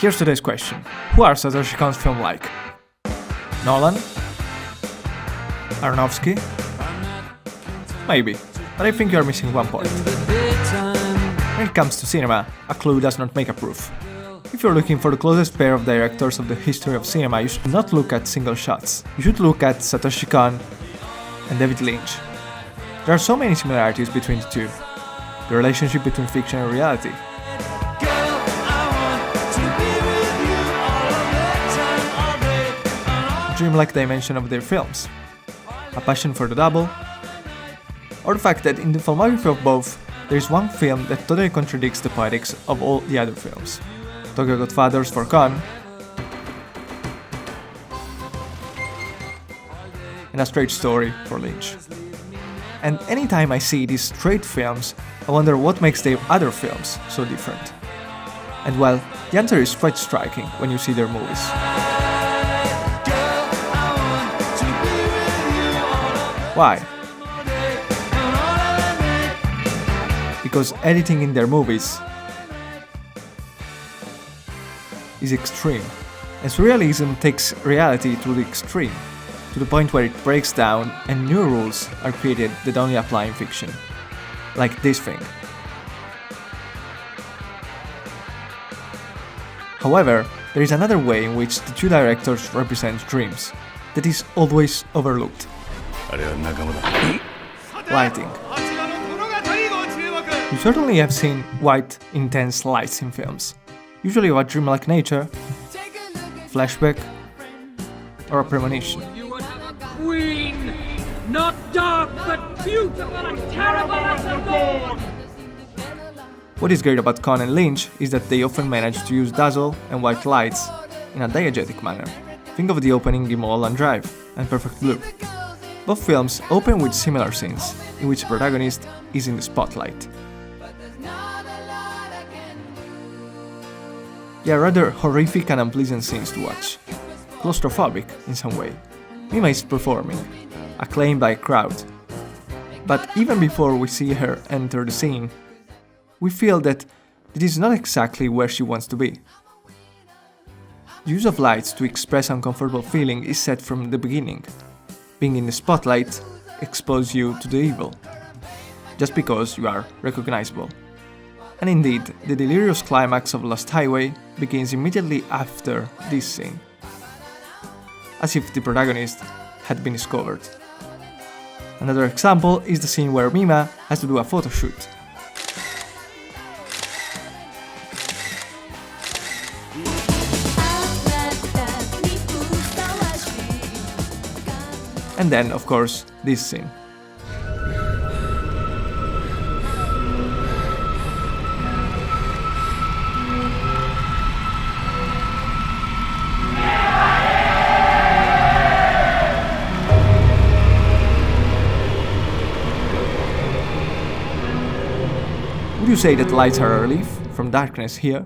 Here's today's question. Who are Satoshi Kon's film like? Nolan? Aronofsky? Maybe, but I think you are missing one point. When it comes to cinema, a clue does not make a proof. If you're looking for the closest pair of directors of the history of cinema, you should not look at single shots. You should look at Satoshi Kon and David Lynch. There are so many similarities between the two. The relationship between fiction and reality. Dreamlike dimension of their films. A passion for the double. Or the fact that in the filmography of both, there is one film that totally contradicts the poetics of all the other films. Tokyo Godfathers for Kon, and A Straight Story for Lynch. And anytime I see these straight films, I wonder what makes their other films so different. And well, the answer is quite striking when you see their movies. Why? Because editing in their movies is extreme, and surrealism takes reality to the extreme, to the point where it breaks down and new rules are created that only apply in fiction. Like this thing. However, there is another way in which the two directors represent dreams that is always overlooked. Lighting. You certainly have seen white, intense lights in films, usually of a dreamlike nature, flashback, or a premonition. You would have a queen, not dark but beautiful and terrible as the dawn. What is great about Kon and Lynch is that they often manage to use dazzle and white lights in a diegetic manner. Think of the opening in Mulholland Drive and Perfect Blue. Both films open with similar scenes, in which the protagonist is in the spotlight. They are rather horrific and unpleasant scenes to watch, claustrophobic in some way. Mima is performing, acclaimed by a crowd. But even before we see her enter the scene, we feel that it is not exactly where she wants to be. The use of lights to express uncomfortable feeling is set from the beginning. Being in the spotlight exposes you to the evil, just because you are recognizable. And indeed, the delirious climax of Lost Highway begins immediately after this scene, as if the protagonist had been discovered. Another example is the scene where Mima has to do a photo shoot. And then, of course, this scene. Would you say that lights are a relief from darkness here?